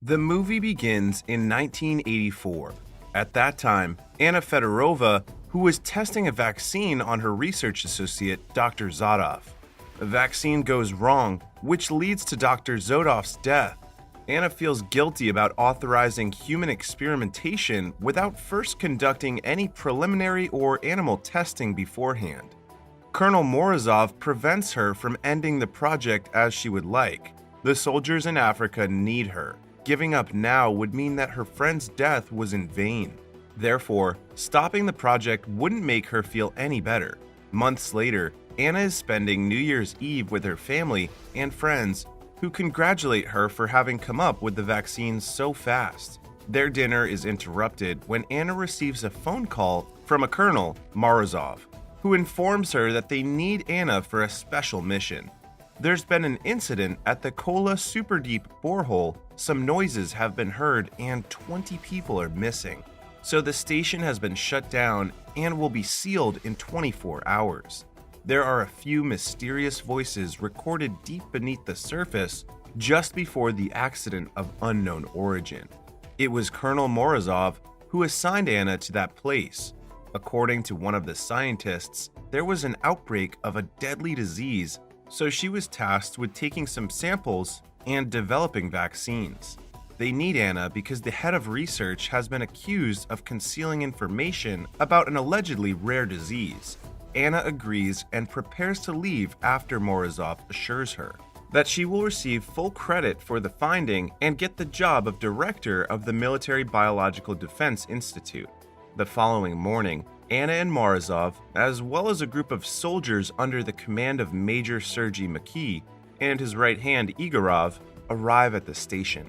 The movie begins in 1984. At that time, Anna Fedorova, who was testing a vaccine on her research associate, Dr. Zodov. The vaccine goes wrong, which leads to Dr. Zodov's death. Anna feels guilty about authorizing human experimentation without first conducting any preliminary or animal testing beforehand. Colonel Morozov prevents her from ending the project as she would like. The soldiers in Africa need her. Giving up now would mean that her friend's death was in vain. Therefore, stopping the project wouldn't make her feel any better. Months later, Anna is spending New Year's Eve with her family and friends, who congratulate her for having come up with the vaccine so fast. Their dinner is interrupted when Anna receives a phone call from a Colonel, Morozov, who informs her that they need Anna for a special mission. There's been an incident at the Kola Super Deep borehole. Some noises have been heard and 20 people are missing. So the station has been shut down and will be sealed in 24 hours. There are a few mysterious voices recorded deep beneath the surface just before the accident of unknown origin. It was Colonel Morozov who assigned Anna to that place. According to one of the scientists, there was an outbreak of a deadly disease, so she was tasked with taking some samples and developing vaccines. They need Anna because the head of research has been accused of concealing information about an allegedly rare disease. Anna agrees and prepares to leave after Morozov assures her that she will receive full credit for the finding and get the job of director of the Military Biological Defense Institute. The following morning, Anna and Morozov, as well as a group of soldiers under the command of Major Sergei Mackey and his right hand Igorov, arrive at the station.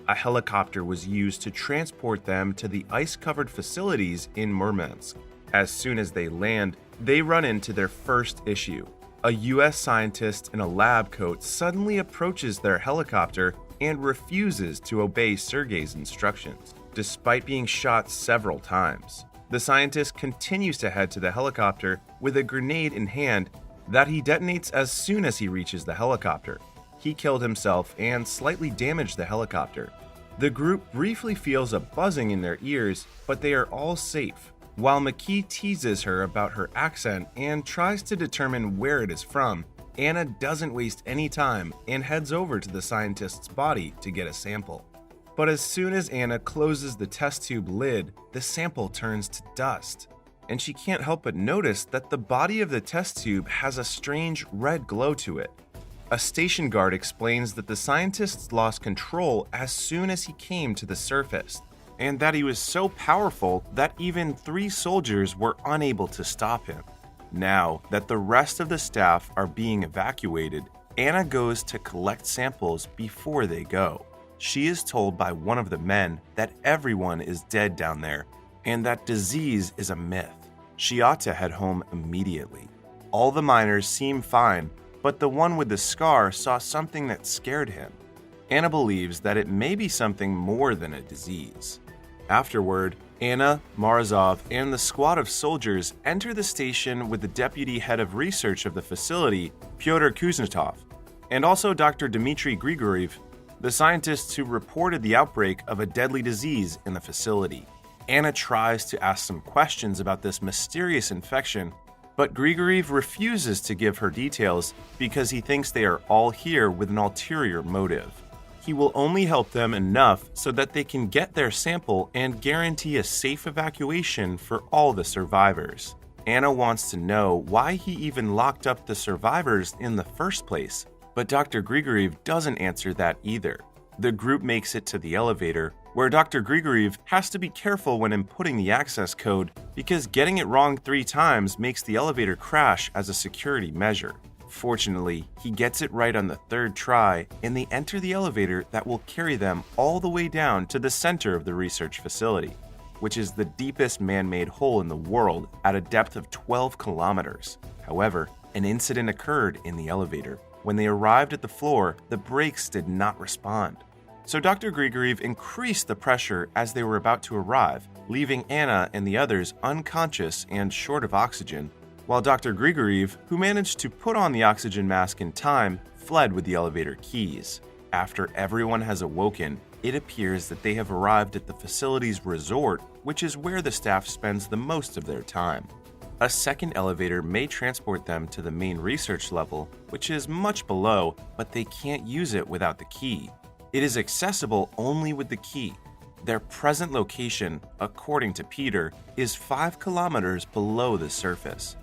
A helicopter was used to transport them to the ice-covered facilities in Murmansk. As soon as they land, they run into their first issue. A US scientist in a lab coat suddenly approaches their helicopter and refuses to obey Sergei's instructions, despite being shot several times. The scientist continues to head to the helicopter with a grenade in hand that he detonates as soon as he reaches the helicopter. He killed himself and slightly damaged the helicopter. The group briefly feels a buzzing in their ears, but they are all safe. While McKee teases her about her accent and tries to determine where it is from, Anna doesn't waste any time and heads over to the scientist's body to get a sample. But as soon as Anna closes the test tube lid, the sample turns to dust, and she can't help but notice that the body of the test tube has a strange red glow to it. A station guard explains that the scientists lost control as soon as he came to the surface, and that he was so powerful that even 3 soldiers were unable to stop him. Now that the rest of the staff are being evacuated, Anna goes to collect samples before they go. She is told by one of the men that everyone is dead down there and that disease is a myth. She ought to head home immediately. All the miners seem fine, but the one with the scar saw something that scared him. Anna believes that it may be something more than a disease. Afterward, Anna, Morozov, and the squad of soldiers enter the station with the deputy head of research of the facility, Pyotr Kuznetsov, and also Dr. Dmitry Grigoriev, the scientists who reported the outbreak of a deadly disease in the facility. Anna tries to ask some questions about this mysterious infection, but Grigoriev refuses to give her details because he thinks they are all here with an ulterior motive. He will only help them enough so that they can get their sample and guarantee a safe evacuation for all the survivors. Anna wants to know why he even locked up the survivors in the first place, but Dr. Grigoriev doesn't answer that either. The group makes it to the elevator, where Dr. Grigoriev has to be careful when inputting the access code because getting it wrong 3 times makes the elevator crash as a security measure. Fortunately, he gets it right on the 3rd try, and they enter the elevator that will carry them all the way down to the center of the research facility, which is the deepest man-made hole in the world at a depth of 12 kilometers. However, an incident occurred in the elevator. When they arrived at the floor, the brakes did not respond. So Dr. Grigoriev increased the pressure as they were about to arrive, leaving Anna and the others unconscious and short of oxygen, while Dr. Grigoriev, who managed to put on the oxygen mask in time, fled with the elevator keys. After everyone has awoken, it appears that they have arrived at the facility's resort, which is where the staff spends the most of their time. A second elevator may transport them to the main research level, which is much below, but they can't use it without the key. It is accessible only with the key. Their present location, according to Peter, is 5 kilometers below the surface.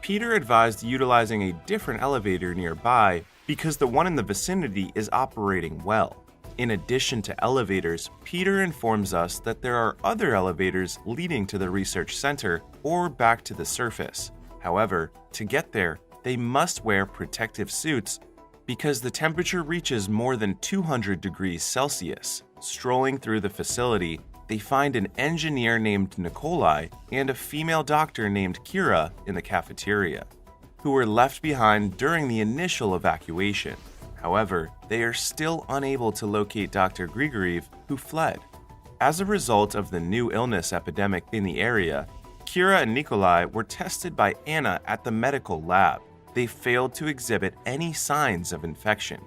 Peter advised utilizing a different elevator nearby because the one in the vicinity is operating well. In addition to elevators, Peter informs us that there are other elevators leading to the research center or back to the surface. However, to get there, they must wear protective suits because the temperature reaches more than 200 degrees Celsius. Strolling through the facility, they find an engineer named Nikolai and a female doctor named Kira in the cafeteria, who were left behind during the initial evacuation. However, they are still unable to locate Dr. Grigoriev, who fled. As a result of the new illness epidemic in the area, Kira and Nikolai were tested by Anna at the medical lab. They failed to exhibit any signs of infection.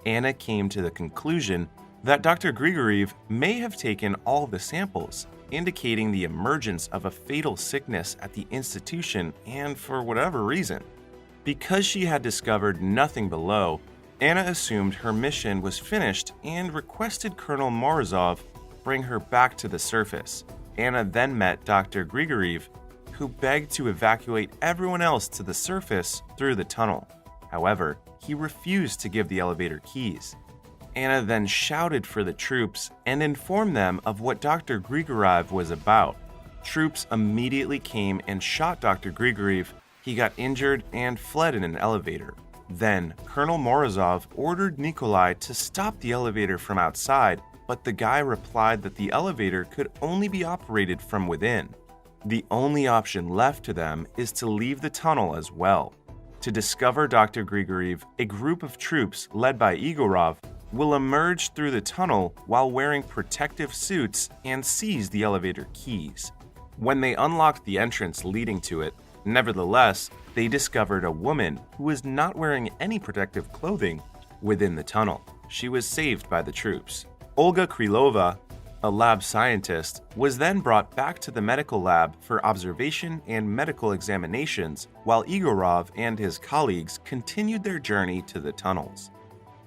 Anna came to the conclusion that Dr. Grigoriev may have taken all the samples, indicating the emergence of a fatal sickness at the institution and for whatever reason. Because she had discovered nothing below, Anna assumed her mission was finished and requested Colonel Morozov bring her back to the surface. Anna then met Dr. Grigoriev, who begged to evacuate everyone else to the surface through the tunnel. However, he refused to give the elevator keys. Anna then shouted for the troops and informed them of what Dr. Grigoriev was about. Troops immediately came and shot Dr. Grigoriev. He got injured and fled in an elevator. Then, Colonel Morozov ordered Nikolai to stop the elevator from outside, but the guy replied that the elevator could only be operated from within. The only option left to them is to leave the tunnel as well. To discover Dr. Grigoriev, a group of troops led by Igorov will emerge through the tunnel while wearing protective suits and seize the elevator keys. When they unlocked the entrance leading to it, nevertheless, they discovered a woman who was not wearing any protective clothing within the tunnel. She was saved by the troops. Olga Krylova, a lab scientist, was then brought back to the medical lab for observation and medical examinations, while Igorov and his colleagues continued their journey to the tunnels.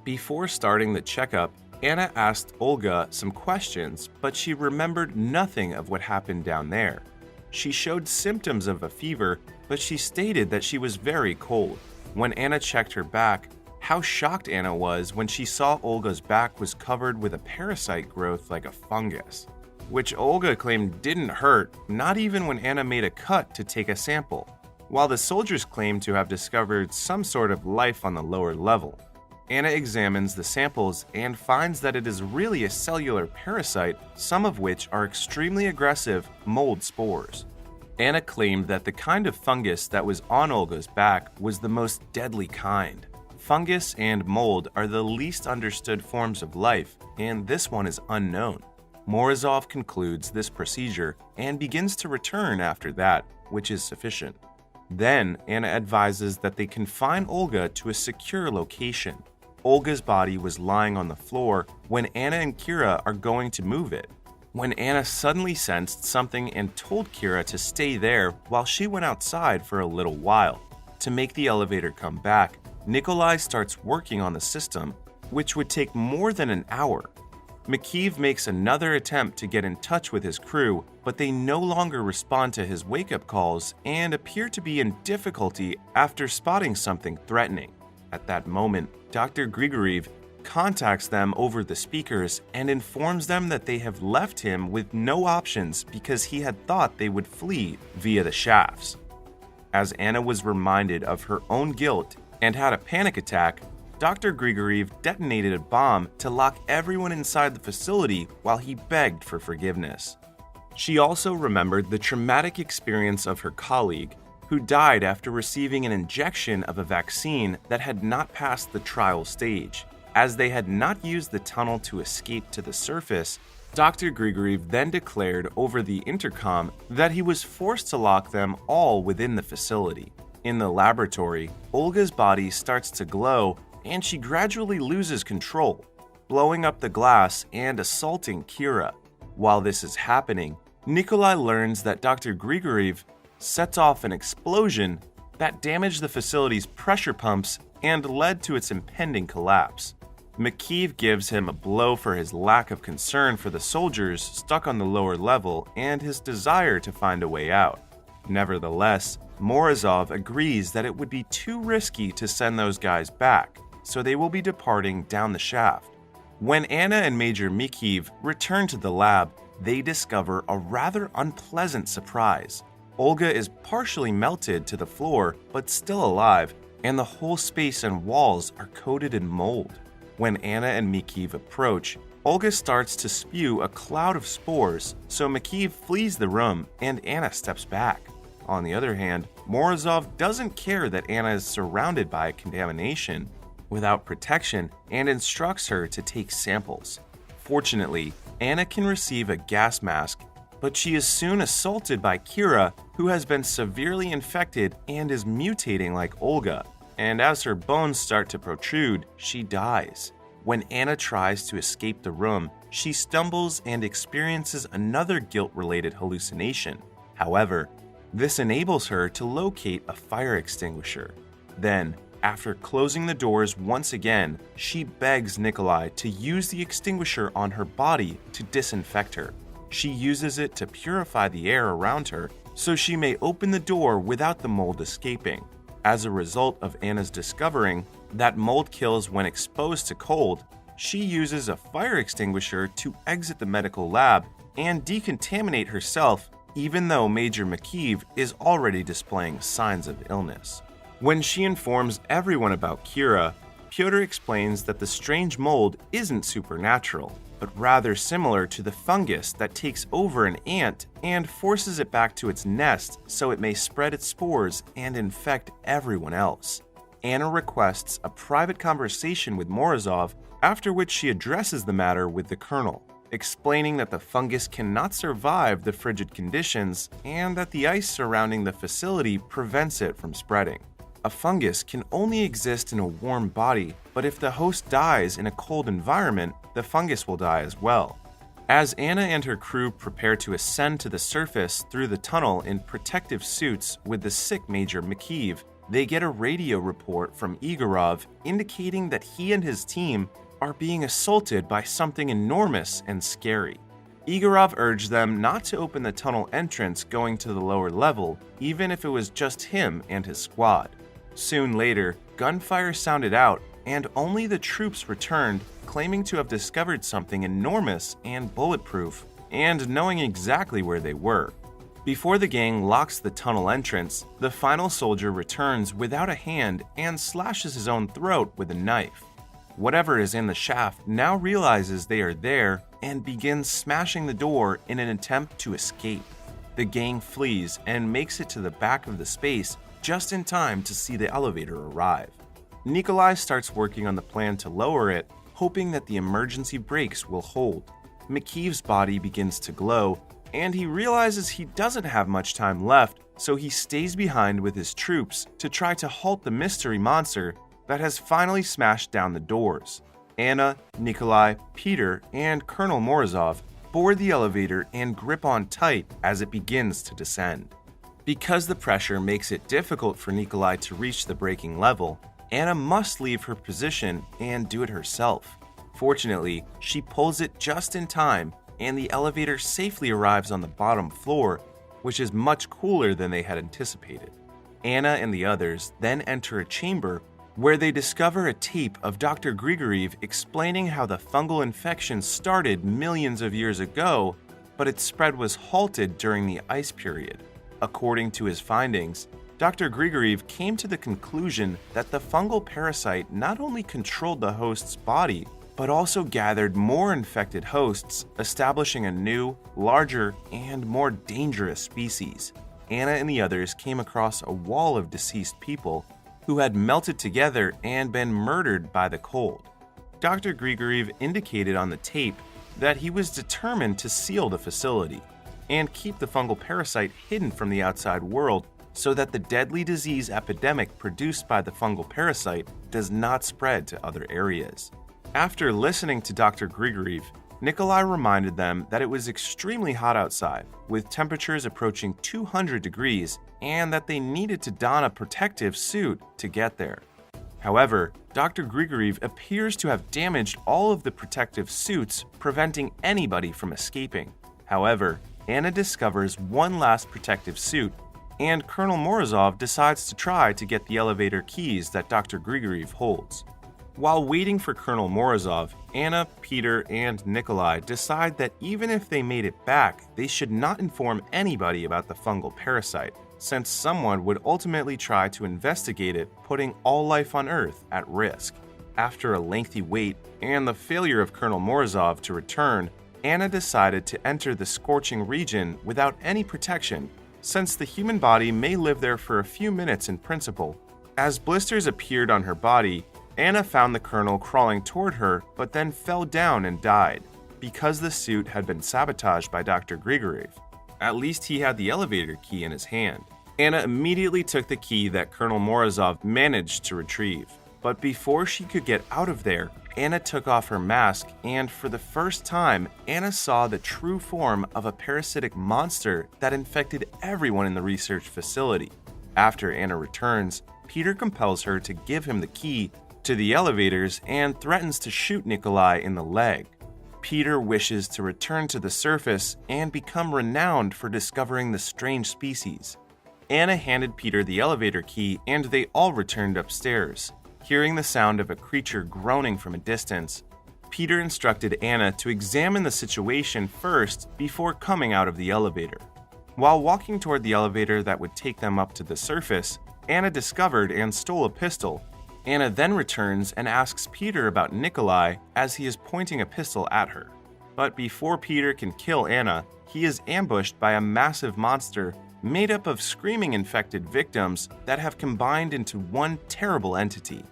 Before starting the checkup, Anna asked Olga some questions, but she remembered nothing of what happened down there. She showed symptoms of a fever, but she stated that she was very cold. When Anna checked her back, how shocked Anna was when she saw Olga's back was covered with a parasite growth like a fungus, which Olga claimed didn't hurt, not even when Anna made a cut to take a sample, while the soldiers claimed to have discovered some sort of life on the lower level. Anna examines the samples and finds that it is really a cellular parasite, some of which are extremely aggressive mold spores. Anna claimed that the kind of fungus that was on Olga's back was the most deadly kind. Fungus and mold are the least understood forms of life, and this one is unknown. Morozov concludes this procedure and begins to return after that, which is sufficient. Then, Anna advises that they confine Olga to a secure location. Olga's body was lying on the floor when Anna and Kira are going to move it, when Anna suddenly sensed something and told Kira to stay there while she went outside for a little while. To make the elevator come back, Nikolai starts working on the system, which would take more than an hour. Mikheev makes another attempt to get in touch with his crew, but they no longer respond to his wake-up calls and appear to be in difficulty after spotting something threatening. At that moment, Dr. Grigoriev contacts them over the speakers and informs them that they have left him with no options because he had thought they would flee via the shafts. As Anna was reminded of her own guilt and had a panic attack, Dr. Grigoriev detonated a bomb to lock everyone inside the facility while he begged for forgiveness. She also remembered the traumatic experience of her colleague, who died after receiving an injection of a vaccine that had not passed the trial stage. As they had not used the tunnel to escape to the surface, Dr. Grigoriev then declared over the intercom that he was forced to lock them all within the facility. In the laboratory, Olga's body starts to glow and she gradually loses control. blowing up the glass and assaulting Kira. While this is happening, Nikolai learns that Dr. Grigoriev sets off an explosion that damaged the facility's pressure pumps and led to its impending collapse. McKeeve gives him a blow for his lack of concern for the soldiers stuck on the lower level and his desire to find a way out. Nevertheless, Morozov agrees that it would be too risky to send those guys back, so they will be departing down the shaft. When Anna and Major Mikheev return to the lab, they discover a rather unpleasant surprise. Olga is partially melted to the floor, but still alive, and the whole space and walls are coated in mold. When Anna and Mikheev approach, Olga starts to spew a cloud of spores, so Mikheev flees the room and Anna steps back. On the other hand, Morozov doesn't care that Anna is surrounded by contamination without protection and instructs her to take samples. Fortunately, Anna can receive a gas mask, but she is soon assaulted by Kira, who has been severely infected and is mutating like Olga, and as her bones start to protrude, she dies. When Anna tries to escape the room, she stumbles and experiences another guilt-related hallucination. However, this enables her to locate a fire extinguisher. Then, after closing the doors once again, she begs Nikolai to use the extinguisher on her body to disinfect her. She uses it to purify the air around her so she may open the door without the mold escaping. As a result of Anna's discovering that mold kills when exposed to cold, she uses a fire extinguisher to exit the medical lab and decontaminate herself, even though Major Mikheev is already displaying signs of illness. When she informs everyone about Kira, Pyotr explains that the strange mold isn't supernatural, but rather similar to the fungus that takes over an ant and forces it back to its nest so it may spread its spores and infect everyone else. Anna requests a private conversation with Morozov, after which she addresses the matter with the colonel, explaining that the fungus cannot survive the frigid conditions and that the ice surrounding the facility prevents it from spreading. A fungus can only exist in a warm body, but if the host dies in a cold environment, the fungus will die as well. As Anna and her crew prepare to ascend to the surface through the tunnel in protective suits with the sick Major Mikheev, they get a radio report from Igorov indicating that he and his team are being assaulted by something enormous and scary. Igorov urged them not to open the tunnel entrance going to the lower level, even if it was just him and his squad. Soon later, gunfire sounded out, and only the troops returned, claiming to have discovered something enormous and bulletproof, and knowing exactly where they were. Before the gang locks the tunnel entrance, the final soldier returns without a hand and slashes his own throat with a knife. Whatever is in the shaft now realizes they are there and begins smashing the door in an attempt to escape. The gang flees and makes it to the back of the space just in time to see the elevator arrive. Nikolai starts working on the plan to lower it, hoping that the emergency brakes will hold. Mikheev's body begins to glow, and he realizes he doesn't have much time left, so he stays behind with his troops to try to halt the mystery monster that has finally smashed down the doors. Anna, Nikolai, Peter, and Colonel Morozov board the elevator and grip on tight as it begins to descend. Because the pressure makes it difficult for Nikolai to reach the braking level, Anna must leave her position and do it herself. Fortunately, she pulls it just in time, and the elevator safely arrives on the bottom floor, which is much cooler than they had anticipated. Anna and the others then enter a chamber where they discover a tape of Dr. Grigoriev explaining how the fungal infection started millions of years ago, but its spread was halted during the ice period. According to his findings, Dr. Grigoriev came to the conclusion that the fungal parasite not only controlled the host's body, but also gathered more infected hosts, establishing a new, larger, and more dangerous species. Anna and the others came across a wall of deceased people who had melted together and been murdered by the cold. Dr. Grigoriev indicated on the tape that he was determined to seal the facility and keep the fungal parasite hidden from the outside world so that the deadly disease epidemic produced by the fungal parasite does not spread to other areas. After listening to Dr. Grigoriev, Nikolai reminded them that it was extremely hot outside, with temperatures approaching 200 degrees, and that they needed to don a protective suit to get there. However, Dr. Grigoriev appears to have damaged all of the protective suits, preventing anybody from escaping. However, Anna discovers one last protective suit, and Colonel Morozov decides to try to get the elevator keys that Dr. Grigoriev holds. While waiting for Colonel Morozov, Anna, Peter, and Nikolai decide that even if they made it back, they should not inform anybody about the fungal parasite, since someone would ultimately try to investigate it, putting all life on Earth at risk. After a lengthy wait and the failure of Colonel Morozov to return, Anna decided to enter the scorching region without any protection, since the human body may live there for a few minutes in principle. As blisters appeared on her body, Anna found the colonel crawling toward her, but then fell down and died, because the suit had been sabotaged by Dr. Grigoriev. At least he had the elevator key in his hand. Anna immediately took the key that Colonel Morozov managed to retrieve. But before she could get out of there, Anna took off her mask, and for the first time, Anna saw the true form of a parasitic monster that infected everyone in the research facility. After Anna returns, Peter compels her to give him the key to the elevators and threatens to shoot Nikolai in the leg. Peter wishes to return to the surface and become renowned for discovering the strange species. Anna handed Peter the elevator key and they all returned upstairs. Hearing the sound of a creature groaning from a distance, Peter instructed Anna to examine the situation first before coming out of the elevator. While walking toward the elevator that would take them up to the surface, Anna discovered and stole a pistol. Anna then returns and asks Peter about Nikolai as he is pointing a pistol at her. But before Peter can kill Anna, he is ambushed by a massive monster made up of screaming infected victims that have combined into one terrible entity.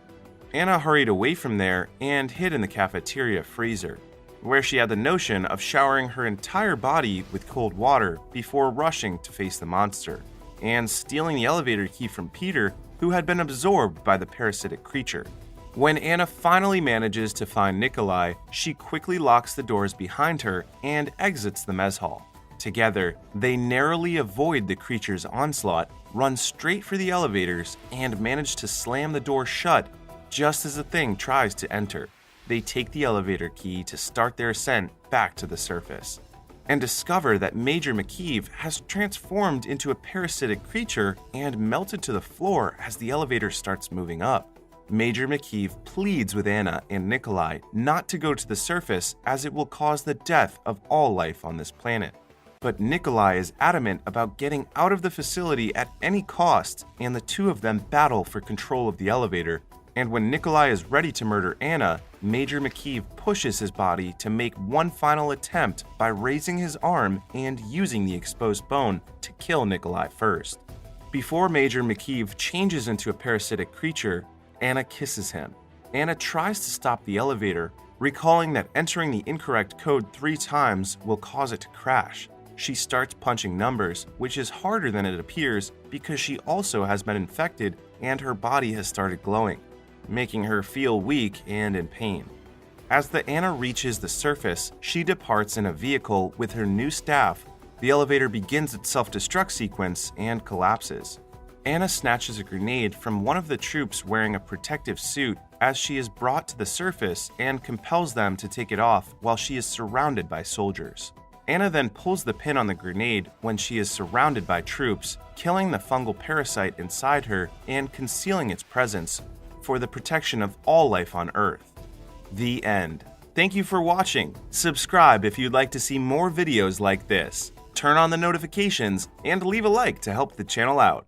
Anna hurried away from there and hid in the cafeteria freezer, where she had the notion of showering her entire body with cold water before rushing to face the monster, and stealing the elevator key from Peter, who had been absorbed by the parasitic creature. When Anna finally manages to find Nikolai, she quickly locks the doors behind her and exits the mess hall. Together, they narrowly avoid the creature's onslaught, run straight for the elevators, and manage to slam the door shut just as the thing tries to enter. They take the elevator key to start their ascent back to the surface, and discover that Major McKeeve has transformed into a parasitic creature and melted to the floor as the elevator starts moving up. Major McKeeve pleads with Anna and Nikolai not to go to the surface as it will cause the death of all life on this planet. But Nikolai is adamant about getting out of the facility at any cost, and the two of them battle for control of the elevator. And when Nikolai is ready to murder Anna, Major McKeeve pushes his body to make one final attempt by raising his arm and using the exposed bone to kill Nikolai first. Before Major McKeeve changes into a parasitic creature, Anna kisses him. Anna tries to stop the elevator, recalling that entering the incorrect code 3 times will cause it to crash. She starts punching numbers, which is harder than it appears because she also has been infected and her body has started glowing, making her feel weak and in pain. As the Anna reaches the surface, she departs in a vehicle with her new staff. The elevator begins its self-destruct sequence and collapses. Anna snatches a grenade from one of the troops wearing a protective suit as she is brought to the surface and compels them to take it off while she is surrounded by soldiers. Anna then pulls the pin on the grenade when she is surrounded by troops, killing the fungal parasite inside her and concealing its presence for the protection of all life on Earth. The end. Thank you for watching. Subscribe if you'd like to see more videos like this. Turn on the notifications and leave a like to help the channel out.